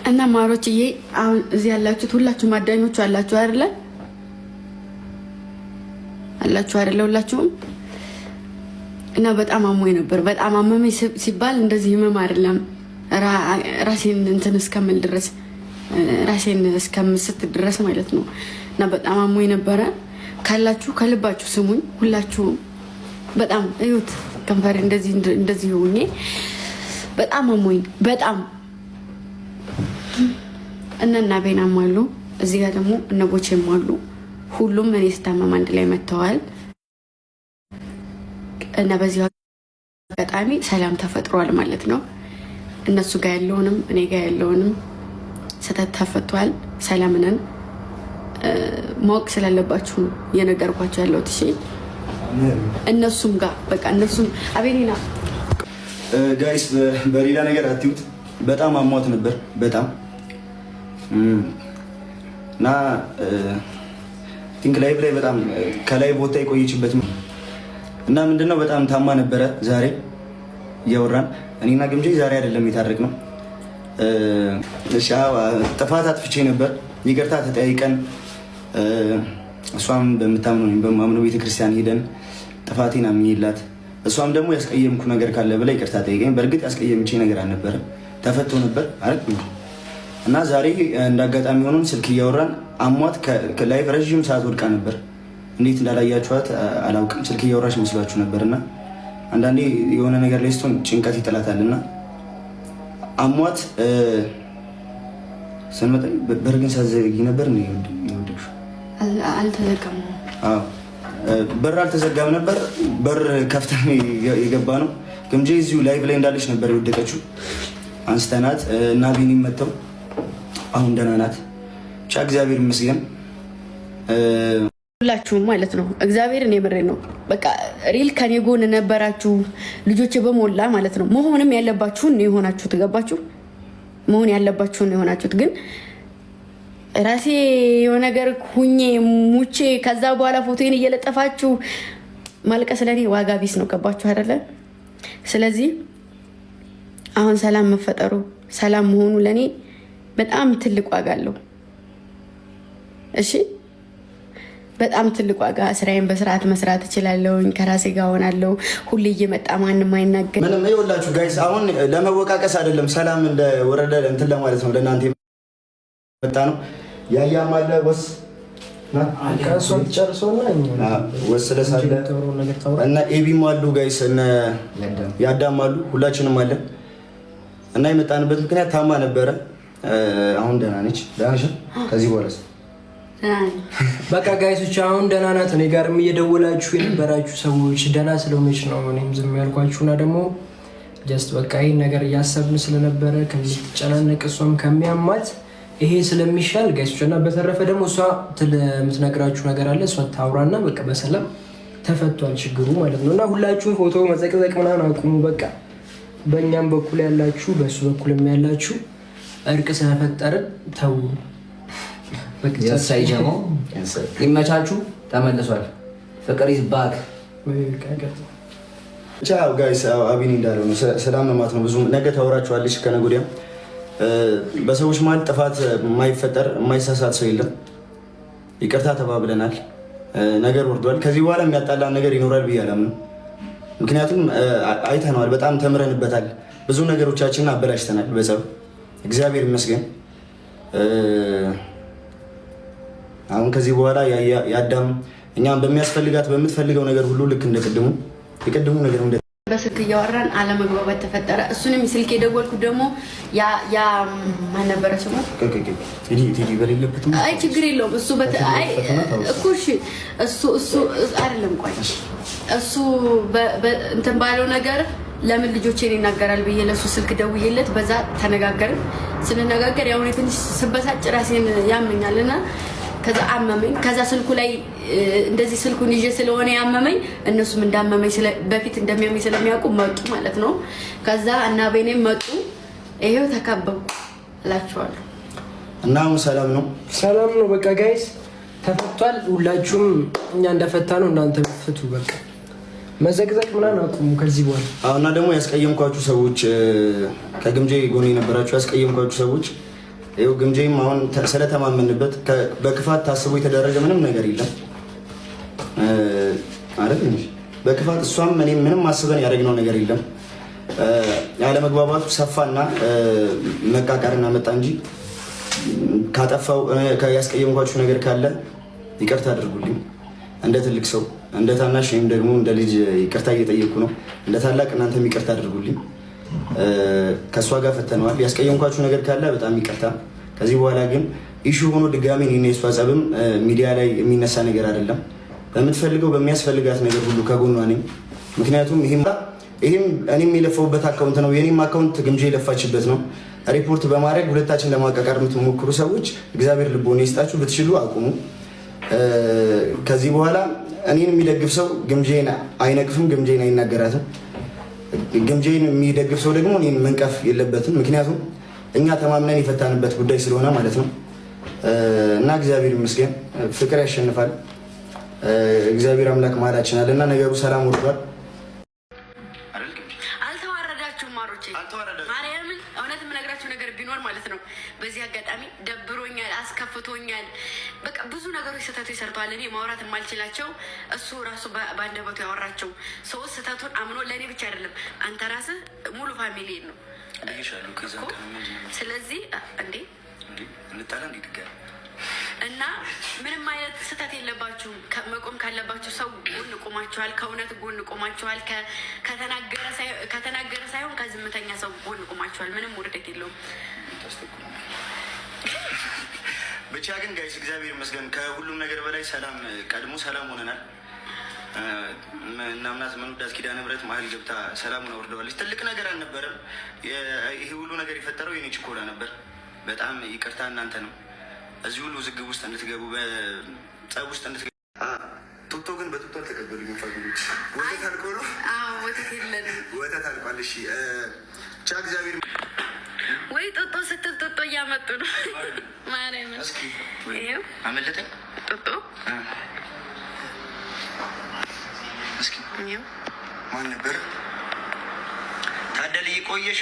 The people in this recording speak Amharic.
እና ማሮችዬ አሁን እዚህ ያላችሁት ሁላችሁም አዳኞቹ አላችሁ አይደለ? አላችሁ አይደለ? ሁላችሁም እና በጣም አሞኝ ነበር። በጣም አመመኝ ሲባል እንደዚህ ህመም አይደለም። ራሴን እንትን እስከምል ድረስ ራሴን እስከምስት ድረስ ማለት ነው። እና በጣም አሞኝ ነበረ። ካላችሁ ከልባችሁ ስሙኝ ሁላችሁም። በጣም እዩት ከንፈሬ እንደዚህ ሆኜ በጣም አሞኝ በጣም እነና ቤናም አሉ እዚህ ጋር ደግሞ እነ ቦቼም አሉ። ሁሉም እኔ ስታመም አንድ ላይ መጥተዋል እና በዚህ አጋጣሚ ሰላም ተፈጥሯል ማለት ነው። እነሱ ጋር ያለውንም እኔ ጋር ያለውንም ስህተት ተፈቷል። ሰላም ነን። ማወቅ ስላለባችሁ ነው የነገርኳቸው ያለሁት። እሺ እነሱም ጋር በቃ እነሱም አቤኔና ጋይስ በሌላ ነገር አትዩት። በጣም አሟት ነበር በጣም እና ቲንክ ላይቭ ላይ በጣም ከላይ ቦታ የቆየችበት እና ምንድነው በጣም ታማ ነበረ። ዛሬ እያወራን እኔና ግምጄ ዛሬ አይደለም የታረቅ ነው። እሺ ጥፋት አጥፍቼ ነበር፣ ይቅርታ ተጠያይቀን እሷም በምታምነው በማምነው ቤተክርስቲያን ሄደን ጥፋቴን አምኜላት እሷም ደግሞ ያስቀየምኩ ነገር ካለ ብላ ይቅርታ ጠይቀኝ። በእርግጥ ያስቀየምቼ ነገር አልነበረም፣ ተፈቶ ነበር አይደል? እና ዛሬ እንዳጋጣሚ ሆኖን ስልክ እያወራን አሟት ከላይቭ ረዥም ሰዓት ወድቃ ነበር። እንዴት እንዳላያችኋት አላውቅም። ስልክ እያወራች መስሏችሁ ነበር። እና አንዳንዴ የሆነ ነገር ላይ ስትሆን ጭንቀት ይጥላታል። እና አሟት ስንመጣ በር ግን ሳትዘጊ ነበር ነው የወደቅሽው? አልተዘጋም። አዎ በር አልተዘጋም ነበር። በር ከፍተን የገባ ነው። ግምጄ እዚሁ ላይቭ ላይ እንዳለች ነበር የወደቀችው። አንስተናት እና ቢኒም መተው አሁን ደህና ናት። ብቻ እግዚአብሔር ይመስገን። ሁላችሁም ማለት ነው እግዚአብሔርን የምሬ ነው። በቃ ሪል ከኔ ጎን ነበራችሁ ልጆቼ በሞላ ማለት ነው። መሆንም ያለባችሁን ነው የሆናችሁት። ገባችሁ? መሆን ያለባችሁን ነው የሆናችሁት። ግን ራሴ የሆነ ነገር ሁኜ ሙቼ ከዛ በኋላ ፎቶዬን እየለጠፋችሁ ማልቀስ ለኔ ዋጋ ቢስ ነው። ገባችሁ አይደለ? ስለዚህ አሁን ሰላም መፈጠሩ ሰላም መሆኑ ለኔ በጣም ትልቅ ዋጋ አለው። እሺ በጣም ትልቅ ዋጋ። ስራዬን በስርዓት መስራት እችላለሁኝ። ከራሴ ጋር ሆናለሁ። ሁሌ እየመጣ ማንም አይናገር። ምንም ይኸውላችሁ ጋይስ፣ አሁን ለመወቃቀስ አይደለም፣ ሰላም እንደወረደ እንትን ለማለት ነው። ለእናንተ መጣ ነው። ያያም አለ ወስ ወስለሳለ እና ኤቢም አሉ ጋይስ፣ እነ ያዳም አሉ፣ ሁላችንም አለን። እና የመጣንበት ምክንያት ታማ ነበረ። አሁን ደህና ነች። ደህና ነሽ? ከዚህ በኋላ በቃ ጋይሶች አሁን ደህና ናት። እኔ ጋርም እየደወላችሁ የነበራችሁ ሰዎች ደህና ስለሆነች ነው እኔም ዝም ያልኳችሁና ደግሞ ጀስት በቃ ይሄን ነገር እያሰብን ስለነበረ ከምትጨናነቅ እሷም ከሚያማት ይሄ ስለሚሻል ጋይሶች እና በተረፈ ደግሞ እሷ የምትነግራችሁ ነገር አለ። እሷ ታውራና በቃ በሰላም ተፈቷል ችግሩ ማለት ነው። እና ሁላችሁም ፎቶ መዘቅዘቅ ምናምን አቁሙ። በቃ በእኛም በኩል ያላችሁ በእሱ በኩልም ያላችሁ እርቅ ስለፈጠርን ተው። ሳይጀሞ ይመቻችሁ። ተመልሷል። ፍቅር ኢዝ ባክ። ቻው ጋይስ። አቢኒ እንዳለው ነው ስላመማት ነው። ብዙ ነገ ታወራችኋለች ከነገ ወዲያ። በሰዎች መሀል ጥፋት የማይፈጠር የማይሳሳት ሰው የለም። ይቅርታ ተባብለናል። ነገር ወርዷል። ከዚህ በኋላ የሚያጣላን ነገር ይኖራል ብዬ አላምንም። ምክንያቱም አይተነዋል፣ በጣም ተምረንበታል። ብዙ ነገሮቻችንን አበላሽተናል በጸብ። እግዚአብሔር ይመስገን። አሁን ከዚህ በኋላ ያዳም እኛም በሚያስፈልጋት በምትፈልገው ነገር ሁሉ ልክ እንደቀድሙ የቀድሙ ነገር እንደ በስልክ እያወራን አለመግባባት ተፈጠረ። እሱንም ስልክ የደወልኩት ደግሞ ያ ማን ነበረ ስሙ? ቴዲ በሌለበት ነው። አይ ችግር የለውም እሱ አይ እኮ እሺ እሱ አይደለም። ቆይ እሱ እንትን ባለው ነገር ለምን ልጆቼን ይናገራል ብዬ ለሱ ስልክ ደውዬለት በዛ ተነጋገርን። ስንነጋገር ያው ትንሽ ስበሳጭ ራሴን ያመኛልና ከዛ አመመኝ። ከዛ ስልኩ ላይ እንደዚህ ስልኩን ይዤ ስለሆነ ያመመኝ እነሱም እንዳመመኝ በፊት እንደሚያመኝ ስለሚያውቁ መጡ ማለት ነው። ከዛ እና ቤኔም መጡ። ይሄው ተከበብኩ እላችኋለሁ። እና ሰላም ነው፣ ሰላም ነው። በቃ ጋይስ ተፈቷል። ሁላችሁም እኛ እንደፈታ ነው እናንተ ፍቱ። በቃ መዘግዘቅ ምናምን አቁሙ ከዚህ በኋላ። እና ደግሞ ያስቀየምኳችሁ ሰዎች ከግምጄ ጎን የነበራችሁ ያስቀየምኳችሁ ሰዎች ይኸው ግምጄም አሁን ስለተማመንበት በክፋት ታስቦ የተደረገ ምንም ነገር የለም ማለት እንጂ በክፋት እሷም እኔም ምንም አስበን ያደረግነው ነገር የለም። ያለመግባባቱ ሰፋና መቃቃርና መጣ እንጂ ካጠፋው ያስቀየምኳችሁ ነገር ካለ ይቅርታ አድርጉልኝ። እንደ ትልቅ ሰው እንደ ታናሽ ወይም ደግሞ እንደ ልጅ ይቅርታ እየጠየኩ ነው። እንደ ታላቅ እናንተም ይቅርታ አድርጉልኝ። ከእሷ ጋር ፈተነዋል። ያስቀየምኳችሁ ነገር ካለ በጣም ይቅርታ። ከዚህ በኋላ ግን ኢሹ ሆኖ ድጋሚ እኔና የእሷ ጸብም ሚዲያ ላይ የሚነሳ ነገር አይደለም። በምትፈልገው በሚያስፈልጋት ነገር ሁሉ ከጎኗ ነኝ። ምክንያቱም ይህም እኔም የለፈውበት አካውንት ነው፣ የኔም አካውንት ግምጄ የለፋችበት ነው። ሪፖርት በማድረግ ሁለታችን ለማቃቃር የምትሞክሩ ሰዎች እግዚአብሔር ልቦና ይስጣችሁ። ብትችሉ አቁሙ። ከዚህ በኋላ እኔን የሚደግፍ ሰው ግምጄን አይነቅፍም፣ ግምጄን አይናገራትም። ግምጄን የሚደግፍ ሰው ደግሞ እኔን መንቀፍ የለበትም። ምክንያቱም እኛ ተማምነን የፈታንበት ጉዳይ ስለሆነ ማለት ነው። እና እግዚአብሔር ይመስገን ፍቅር ያሸንፋል። እግዚአብሔር አምላክ መሀላችን አለ እና ነገሩ ሰላም ወርዷል። አልተዋረዳችሁም ማሮቼ፣ ማርያምን እውነት የምነግራችሁ ነገር ቢኖር ማለት ነው። በዚህ አጋጣሚ ደብሮኛል፣ አስከፍቶኛል። በቃ ብዙ ነገሮች ስህተቶች ሰርተዋል። እኔ ማውራት የማልችላቸው እሱ ራሱ በአንደበቱ ያወራቸው ሰዎች ስህተቱን አምኖ ለእኔ ብቻ አይደለም አንተ ራስህ ሙሉ ፋሚሊ ነው። ስለዚህ እንዴ እና ምንም አይነት ስህተት የለባችሁም። መቆም ካለባችሁ ሰው ጎን ቆማችኋል። ከእውነት ጎን ቆማችኋል። ከተናገረ ሳይሆን ከዝምተኛ ሰው ጎን ቆማችኋል። ምንም ውርደት የለውም። ብቻ ግን ጋይስ እግዚአብሔር ይመስገን ከሁሉም ነገር በላይ ሰላም ቀድሞ ሰላም ሆነናል። እናምናት መንወዳት ኪዳነ ምሕረት መሀል ገብታ ሰላሙን አውርደዋለች። ትልቅ ነገር አልነበረም። ይሄ ሁሉ ነገር የፈጠረው የኔ ችኮላ ነበር። በጣም ይቅርታ እናንተ ነው እዚህ ሁሉ ውዝግብ ውስጥ እንድትገቡ በጸብ ውስጥ እንድትገቡ። ጡጦ ግን በጡጦ አልተቀበሉኝ። ፋሚሊዎች ወተት አልቆ ነው። ወተት የለንም። ወተት አልቋል። እሺ ብቻ እግዚአብሔር ወይ ጡጦ ስትል ጡጦ እያመጡ ነው። ማርያምን ይኸው አመለጠኝ። ጡጦ እስኪ ማን ነበር ታደለ? ቆየሻ